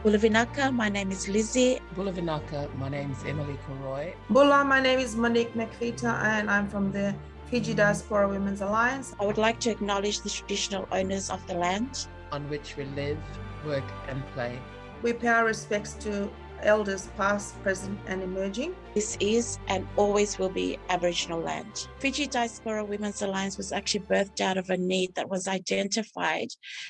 Bula Vika Naka, my name is Lizzie. Bula Vika Naka, my name is Emily Cooroy. Bula, my name is Monique McPheeters and I'm from the Fiji Diaspora Women's Alliance. I would like to acknowledge the traditional owners of the land on which we live, work and play. We pay our respects to elders past, present and emerging. This is and always will be Aboriginal land. Fiji Diaspora Women's Alliance was actually birthed out of a need that was identified,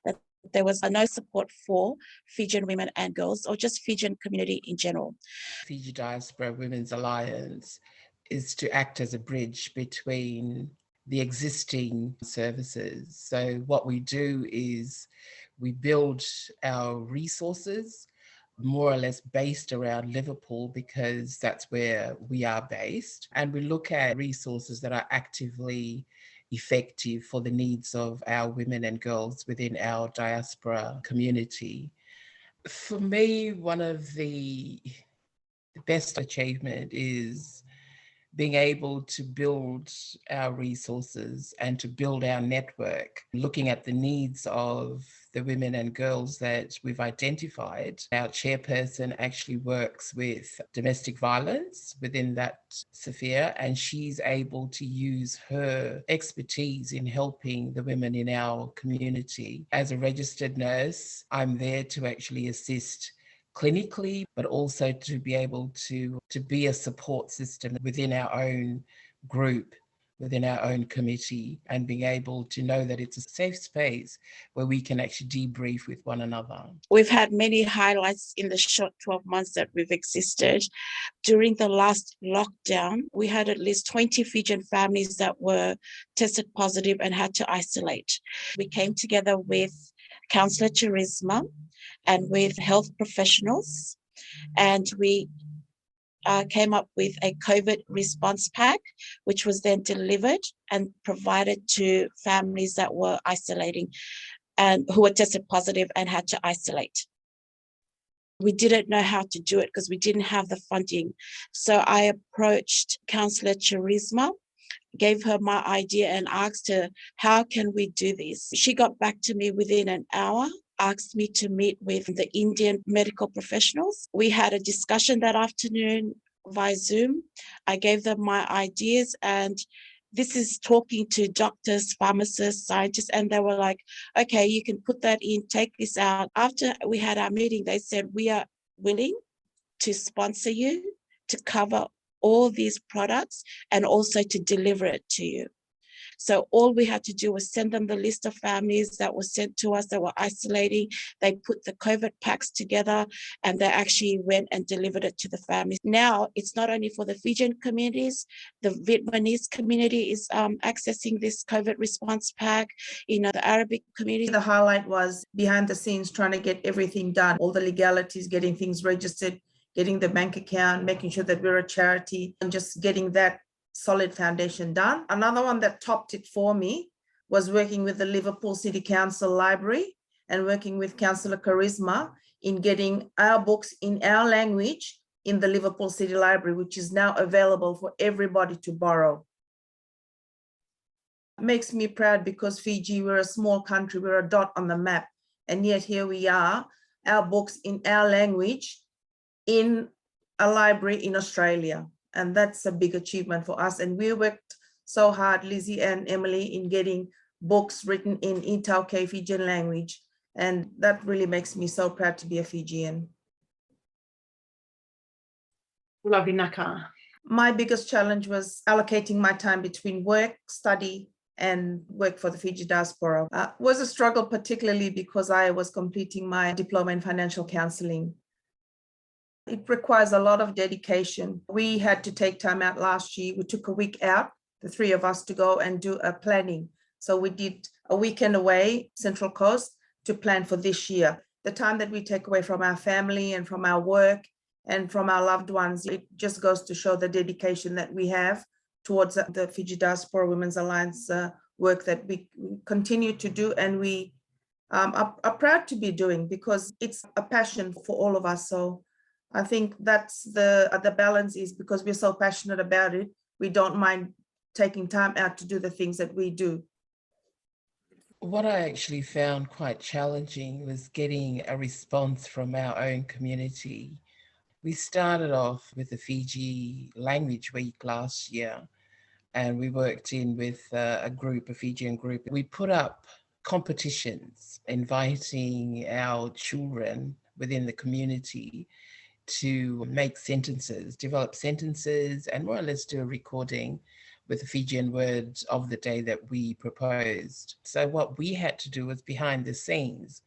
that there was no support for Fijian women and girls, or just Fijian community in general. Fiji Diaspora Women's Alliance is to act as a bridge between the existing services. So what we do is we build our resources more or less based around Liverpool, because that's where we are based. And we look at resources that are actively effective for the needs of our women and girls within our diaspora community. For me, one of the best achievement is being able to build our resources and to build our network, looking at the needs of the women and girls that we've identified. Our chairperson actually works with domestic violence within that sphere, and she's able to use her expertise in helping the women in our community. As a registered nurse, I'm there to actually assist clinically, but also to be able to be a support system within our own group, within our own committee, and being able to know that it's a safe space where we can actually debrief with one another. We've had many highlights in the short 12 months that we've existed. During the last lockdown, we had at least 20 Fijian families that were tested positive and had to isolate. We came together with Councillor Charisma and with health professionals, and we came up with a COVID response pack, which was then delivered and provided to families that were isolating and who were tested positive and had to isolate. We didn't know how to do it because we didn't have the funding. So I approached Councillor Charisma, gave her my idea and asked her, how can we do this? She got back to me within an hour, asked me to meet with the Indian medical professionals. We had a discussion that afternoon via Zoom. I gave them my ideas, and this is talking to doctors, pharmacists, scientists, and they were like, okay, you can put that in, take this out. After we had our meeting, they said, we are willing to sponsor you, to cover all these products, and also to deliver it to you. So all we had to do was send them the list of families that were sent to us that were isolating. They put the COVID packs together and they actually went and delivered it to the families. Now it's not only for the Fijian communities, the Vietnamese community is accessing this COVID response pack, the Arabic community. The highlight was behind the scenes trying to get everything done, all the legalities, getting things registered, getting the bank account, making sure that we're a charity, and just getting that solid foundation done. Another one that topped it for me was working with the Liverpool City Council Library and working with Councillor Charisma in getting our books in our language in the Liverpool City Library, which is now available for everybody to borrow. It makes me proud because Fiji, we're a small country, we're a dot on the map, and yet here we are, our books in our language in a library in Australia. And that's a big achievement for us. And we worked so hard, Lizzie and Emily, in getting books written in Itauke Fijian language. And that really makes me so proud to be a Fijian. Bula Vika Naka. My biggest challenge was allocating my time between work, study, and work for the Fiji Diaspora. It was a struggle, particularly because I was completing my diploma in financial counselling. It requires a lot of dedication. We had to take time out last year. We took a week out, the three of us, to go and do a planning. So we did a weekend away, Central Coast, to plan for this year. The time that we take away from our family and from our work and from our loved ones, it just goes to show the dedication that we have towards the Fiji Diaspora Women's Alliance work that we continue to do, and we are proud to be doing, because it's a passion for all of us. So I think that's the balance, is because we're so passionate about it, we don't mind taking time out to do the things that we do. What I actually found quite challenging was getting a response from our own community. We started off with the Fiji Language Week last year, and we worked in with a Fijian group. We put up competitions inviting our children within the community to make sentences, develop sentences, and more or less do a recording with the Fijian words of the day that we proposed. So what we had to do was behind the scenes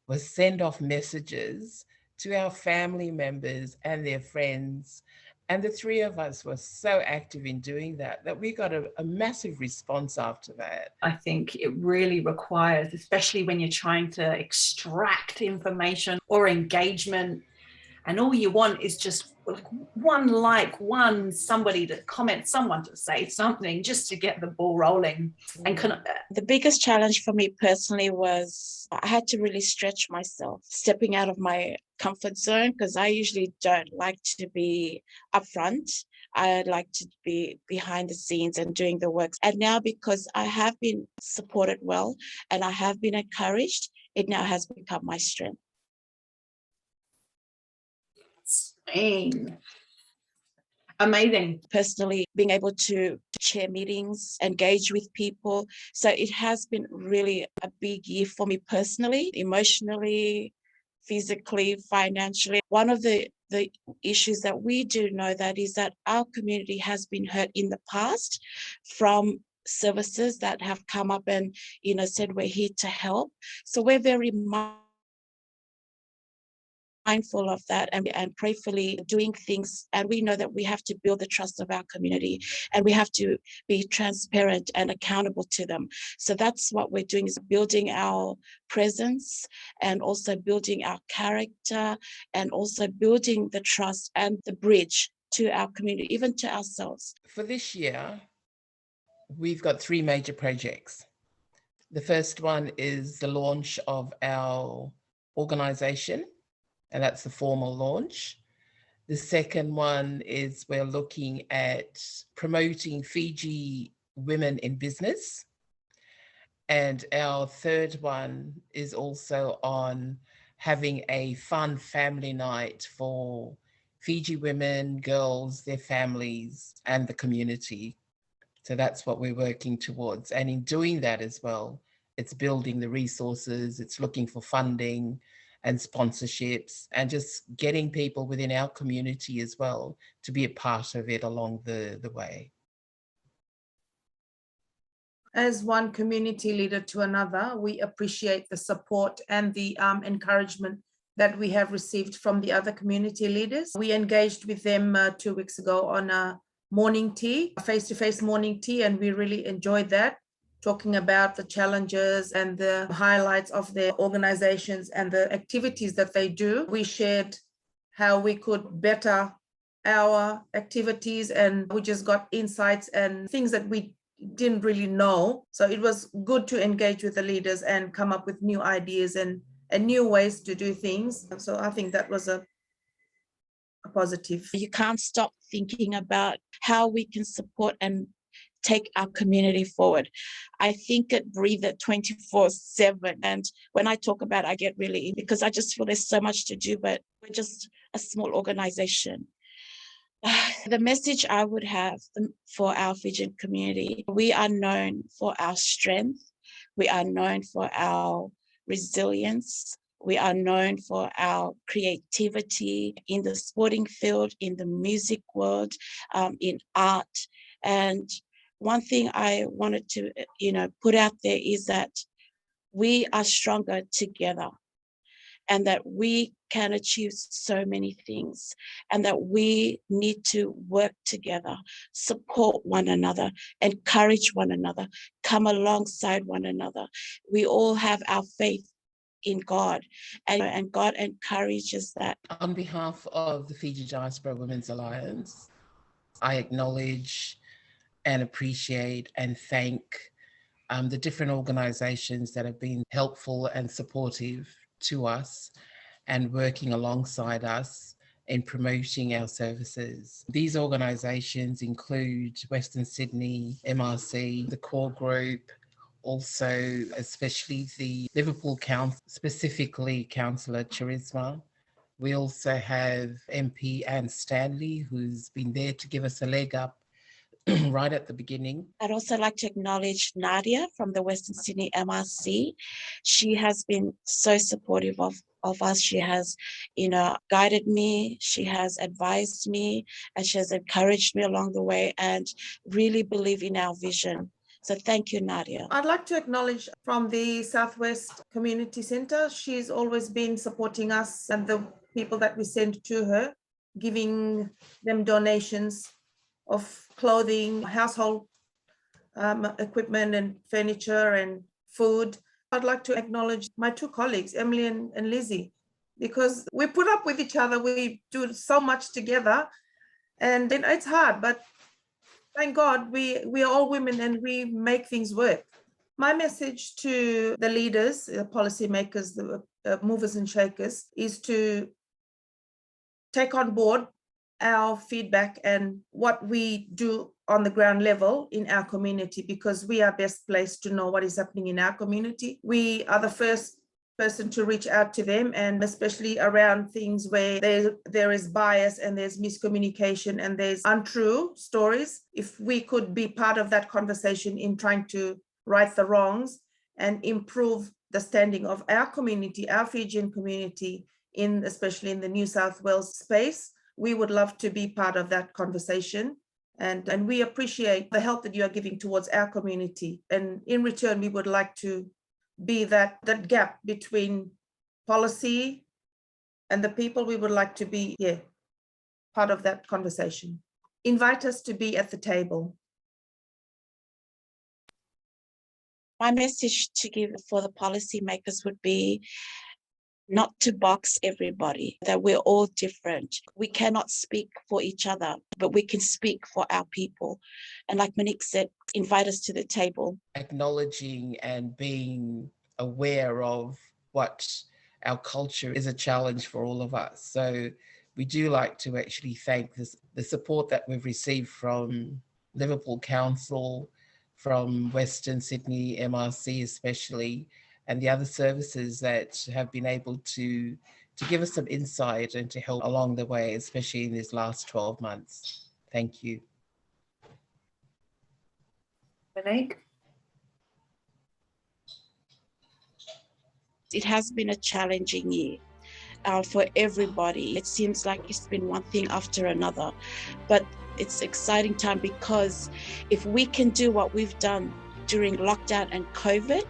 was send off messages to our family members and their friends. And the three of us were so active in doing that, that we got a massive response after that. I think it really requires, especially when you're trying to extract information or engagement, and all you want is just one somebody to comment, someone to say something, just to get the ball rolling. And the biggest challenge for me personally was I had to really stretch myself, stepping out of my comfort zone, because I usually don't like to be upfront. I like to be behind the scenes and doing the work. And now, because I have been supported well and I have been encouraged, it now has become my strength. Amazing. Personally, being able to chair meetings, engage with people. So it has been really a big year for me personally, emotionally, physically, financially. One of the issues that we do know that is that our community has been hurt in the past from services that have come up and, said we're here to help. So we're very mindful of that and prayerfully doing things. And we know that we have to build the trust of our community and we have to be transparent and accountable to them. So that's what we're doing, is building our presence and also building our character and also building the trust and the bridge to our community, even to ourselves. For this year, we've got 3 major projects. The first one is the launch of our organization, and that's the formal launch. The second one is we're looking at promoting Fiji women in business. And our third one is also on having a fun family night for Fiji women, girls, their families, and the community. So that's what we're working towards. And in doing that as well, it's building the resources, it's looking for funding and sponsorships, and just getting people within our community as well to be a part of it along the way. As one community leader to another, we appreciate the support and the encouragement that we have received from the other community leaders. We engaged with them 2 weeks ago on a morning tea, a face-to-face morning tea, and we really enjoyed that, talking about the challenges and the highlights of their organizations and the activities that they do. We shared how we could better our activities, and we just got insights and things that we didn't really know. So it was good to engage with the leaders and come up with new ideas and new ways to do things. So I think that was a positive. You can't stop thinking about how we can support and take our community forward. I think it breathes at 24/7. And when I talk about it, I get really, because I just feel there's so much to do, but we're just a small organization. The message I would have for our Fijian community: we are known for our strength. We are known for our resilience. We are known for our creativity in the sporting field, in the music world, in art. And one thing I wanted to, put out there is that we are stronger together, and that we can achieve so many things, and that we need to work together, support one another, encourage one another, come alongside one another. We all have our faith in God, and God encourages that. On behalf of the Fiji Diaspora Women's Alliance, I acknowledge and appreciate and thank the different organizations that have been helpful and supportive to us and working alongside us in promoting our services. These organizations include Western Sydney, MRC, the Core Group, also especially the Liverpool Council, specifically Councillor Charisma. We also have MP Anne Stanley, who's been there to give us a leg up right at the beginning. I'd also like to acknowledge Nadia from the Western Sydney MRC. She has been so supportive of us. She has, guided me, she has advised me, and she has encouraged me along the way and really believe in our vision. So thank you, Nadia. I'd like to acknowledge from the Southwest Community Centre. She's always been supporting us and the people that we send to her, giving them donations of clothing, household equipment and furniture and food. I'd like to acknowledge my two colleagues, Emily and Lizzie, because we put up with each other. We do so much together and it's hard, but thank God we are all women and we make things work. My message to the leaders, the policymakers, the movers and shakers is to take on board our feedback and what we do on the ground level in our community, because we are best placed to know what is happening in our community. We are the first person to reach out to them, and especially around things where there is bias and there's miscommunication and there's untrue stories. If we could be part of that conversation in trying to right the wrongs and improve the standing of our community, our Fijian community, especially in the New South Wales space, we would love to be part of that conversation. And we appreciate the help that you are giving towards our community. And in return, we would like to be that gap between policy and the people. We would like to be part of that conversation. Invite us to be at the table. My message to give for the policymakers would be not to box everybody, that we're all different. We cannot speak for each other, but we can speak for our people. And like Monique said, invite us to the table. Acknowledging and being aware of what our culture is a challenge for all of us. So we do like to actually thank the support that we've received from Liverpool Council, from Western Sydney MRC especially, and the other services that have been able to give us some insight and to help along the way, especially in these last 12 months. Thank you. Monique? It has been a challenging year for everybody. It seems like it's been one thing after another, but it's an exciting time, because if we can do what we've done during lockdown and COVID,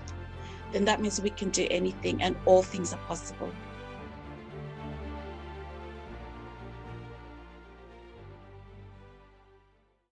then that means we can do anything and all things are possible.